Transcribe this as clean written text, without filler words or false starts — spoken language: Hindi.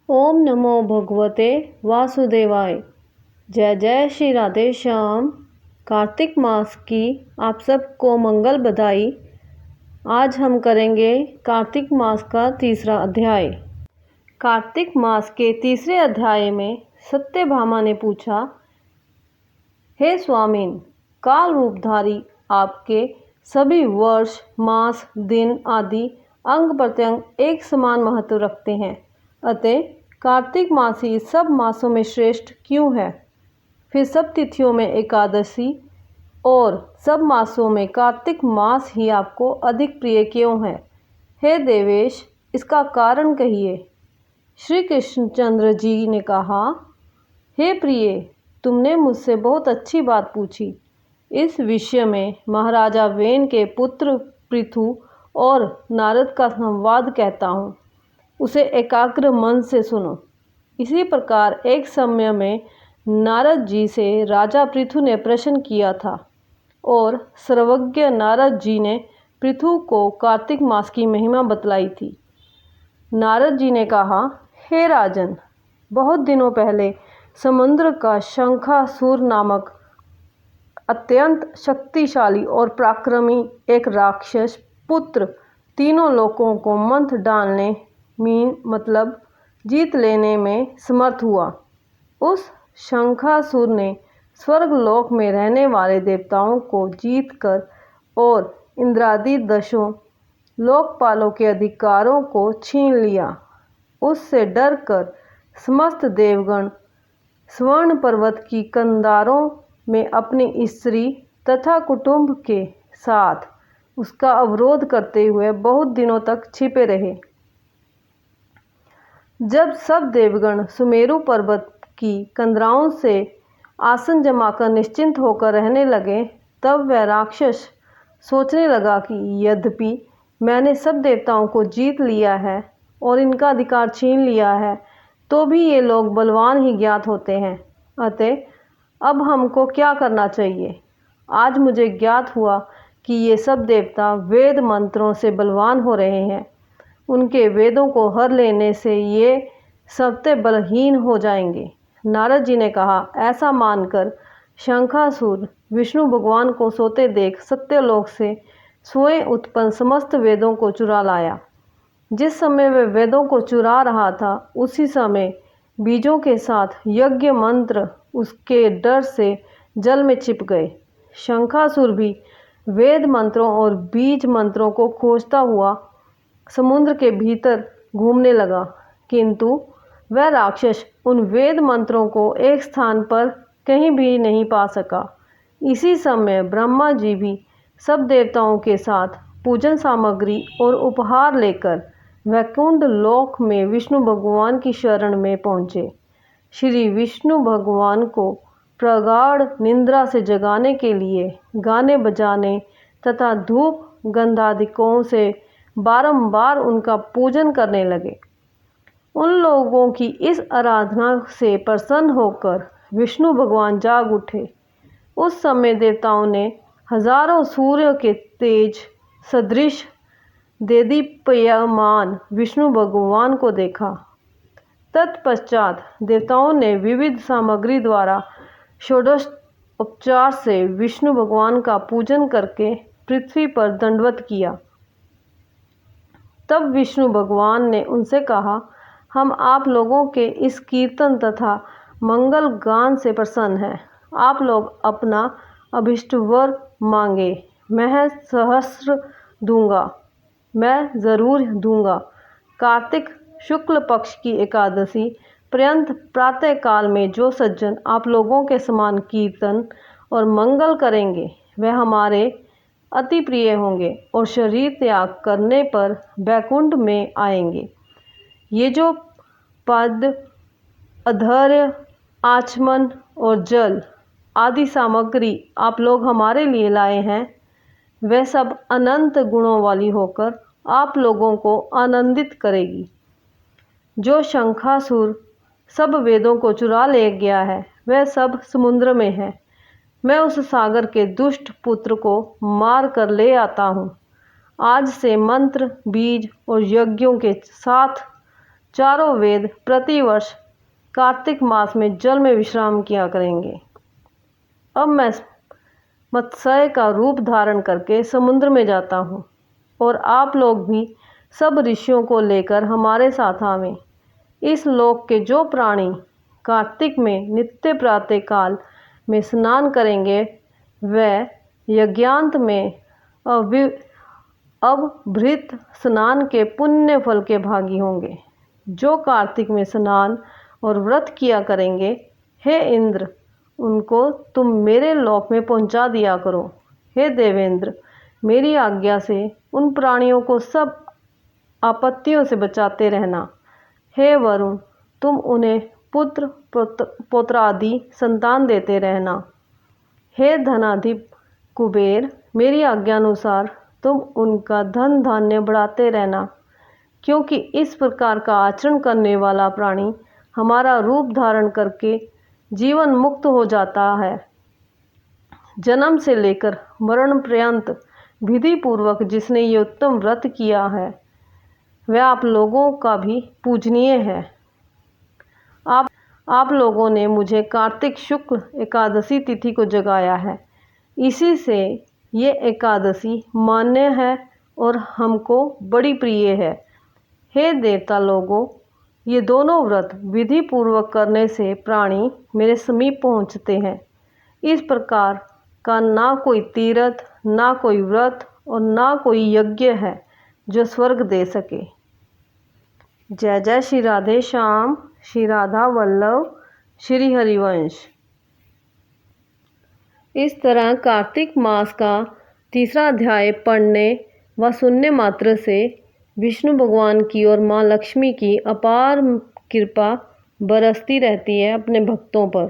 ओम नमो भगवते वासुदेवाय। जय जय श्री राधे श्याम। कार्तिक मास की आप सबको मंगल बधाई। आज हम करेंगे कार्तिक मास का तीसरा अध्याय। कार्तिक मास के तीसरे अध्याय में सत्यभामा ने पूछा, हे स्वामीन, काल रूपधारी आपके सभी वर्ष, मास, दिन आदि अंग प्रत्यंग एक समान महत्व रखते हैं, अतः कार्तिक मास ही सब मासों में श्रेष्ठ क्यों है? फिर सब तिथियों में एकादशी और सब मासों में कार्तिक मास ही आपको अधिक प्रिय क्यों है? हे देवेश, इसका कारण कहिए। श्री कृष्णचंद्र जी ने कहा, हे प्रिय, तुमने मुझसे बहुत अच्छी बात पूछी। इस विषय में महाराजा वेन के पुत्र पृथु और नारद का संवाद कहता हूँ, उसे एकाग्र मन से सुनो। इसी प्रकार एक समय में नारद जी से राजा पृथु ने प्रश्न किया था और सर्वज्ञ नारद जी ने पृथु को कार्तिक मास की महिमा बतलाई थी। नारद जी ने कहा, हे राजन, बहुत दिनों पहले समुद्र का शंखासुर नामक अत्यंत शक्तिशाली और पराक्रमी एक राक्षस पुत्र तीनों लोकों को मंथ डालने मतलब जीत लेने में समर्थ हुआ। उस शंखासुर ने स्वर्गलोक में रहने वाले देवताओं को जीतकर और इंद्रादि दशों लोकपालों के अधिकारों को छीन लिया। उससे डरकर समस्त देवगण स्वर्ण पर्वत की कंधारों में अपनी स्त्री तथा कुटुंब के साथ उसका अवरोध करते हुए बहुत दिनों तक छिपे रहे। जब सब देवगण सुमेरु पर्वत की कंदराओं से आसन जमाकर निश्चिंत होकर रहने लगे, तब वह राक्षस सोचने लगा कि यद्यपि मैंने सब देवताओं को जीत लिया है और इनका अधिकार छीन लिया है, तो भी ये लोग बलवान ही ज्ञात होते हैं, अतः अब हमको क्या करना चाहिए? आज मुझे ज्ञात हुआ कि ये सब देवता वेद मंत्रों से बलवान हो रहे हैं। उनके वेदों को हर लेने से ये सबते बलहीन हो जाएंगे। नारद जी ने कहा, ऐसा मानकर शंखासुर विष्णु भगवान को सोते देख सत्यलोक से स्वयं उत्पन्न समस्त वेदों को चुरा लाया। जिस समय वह वेदों को चुरा रहा था, उसी समय बीजों के साथ यज्ञ मंत्र उसके डर से जल में छिप गए। शंखासुर भी वेद मंत्रों और बीज मंत्रों को खोजता हुआ समुद्र के भीतर घूमने लगा, किंतु वह राक्षस उन वेद मंत्रों को एक स्थान पर कहीं भी नहीं पा सका। इसी समय ब्रह्मा जी भी सब देवताओं के साथ पूजन सामग्री और उपहार लेकर वैकुंठ लोक में विष्णु भगवान की शरण में पहुँचे। श्री विष्णु भगवान को प्रगाढ़ निद्रा से जगाने के लिए गाने बजाने तथा धूप गंधादिकों से बारंबार उनका पूजन करने लगे। उन लोगों की इस आराधना से प्रसन्न होकर विष्णु भगवान जाग उठे। उस समय देवताओं ने हजारों सूर्य के तेज सदृश देदीप्यमान विष्णु भगवान को देखा। तत्पश्चात देवताओं ने विविध सामग्री द्वारा षोडश उपचार से विष्णु भगवान का पूजन करके पृथ्वी पर दंडवत किया। तब विष्णु भगवान ने उनसे कहा, हम आप लोगों के इस कीर्तन तथा मंगल गान से प्रसन्न हैं। आप लोग अपना अभिष्ट वर मांगे, मैं सहस्र दूंगा, मैं ज़रूर दूंगा। कार्तिक शुक्ल पक्ष की एकादशी पर्यंत प्रातः काल में जो सज्जन आप लोगों के समान कीर्तन और मंगल करेंगे, वह हमारे अति प्रिय होंगे और शरीर त्याग करने पर वैकुंठ में आएंगे। ये जो पद, अधर्य, आचमन और जल आदि सामग्री आप लोग हमारे लिए लाए हैं, वह सब अनंत गुणों वाली होकर आप लोगों को आनंदित करेगी। जो शंखासुर सब वेदों को चुरा ले गया है, वह सब समुद्र में है। मैं उस सागर के दुष्ट पुत्र को मार कर ले आता हूँ। आज से मंत्र, बीज और यज्ञों के साथ चारों वेद प्रतिवर्ष कार्तिक मास में जल में विश्राम किया करेंगे। अब मैं मत्स्य का रूप धारण करके समुद्र में जाता हूँ और आप लोग भी सब ऋषियों को लेकर हमारे साथ आवें। इस लोक के जो प्राणी कार्तिक में नित्य प्रातः काल में स्नान करेंगे वह यज्ञांत में अभृत स्नान के पुण्य फल के भागी होंगे। जो कार्तिक में स्नान और व्रत किया करेंगे, हे इंद्र, उनको तुम मेरे लोक में पहुंचा दिया करो। हे देवेंद्र, मेरी आज्ञा से उन प्राणियों को सब आपत्तियों से बचाते रहना। हे वरुण, तुम उन्हें पुत्र पौत्रादि संतान देते रहना। हे धनाधिप कुबेर, मेरी आज्ञानुसार तुम उनका धन धान्य बढ़ाते रहना, क्योंकि इस प्रकार का आचरण करने वाला प्राणी हमारा रूप धारण करके जीवन मुक्त हो जाता है। जन्म से लेकर मरण पर्यंत विधि पूर्वक जिसने ये उत्तम व्रत किया है वह आप लोगों का भी पूजनीय है। आप लोगों ने मुझे कार्तिक शुक्ल एकादशी तिथि को जगाया है, इसी से ये एकादशी मान्य है और हमको बड़ी प्रिय है। हे देवता लोगों, ये दोनों व्रत विधि पूर्वक करने से प्राणी मेरे समीप पहुँचते हैं। इस प्रकार का ना कोई तीर्थ, ना कोई व्रत और ना कोई यज्ञ है जो स्वर्ग दे सके। जय जय श्री राधे श्याम, श्री राधा वल्लभ, श्री हरिवंश। इस तरह कार्तिक मास का तीसरा अध्याय पढ़ने व सुनने मात्र से विष्णु भगवान की और माँ लक्ष्मी की अपार कृपा बरसती रहती है अपने भक्तों पर।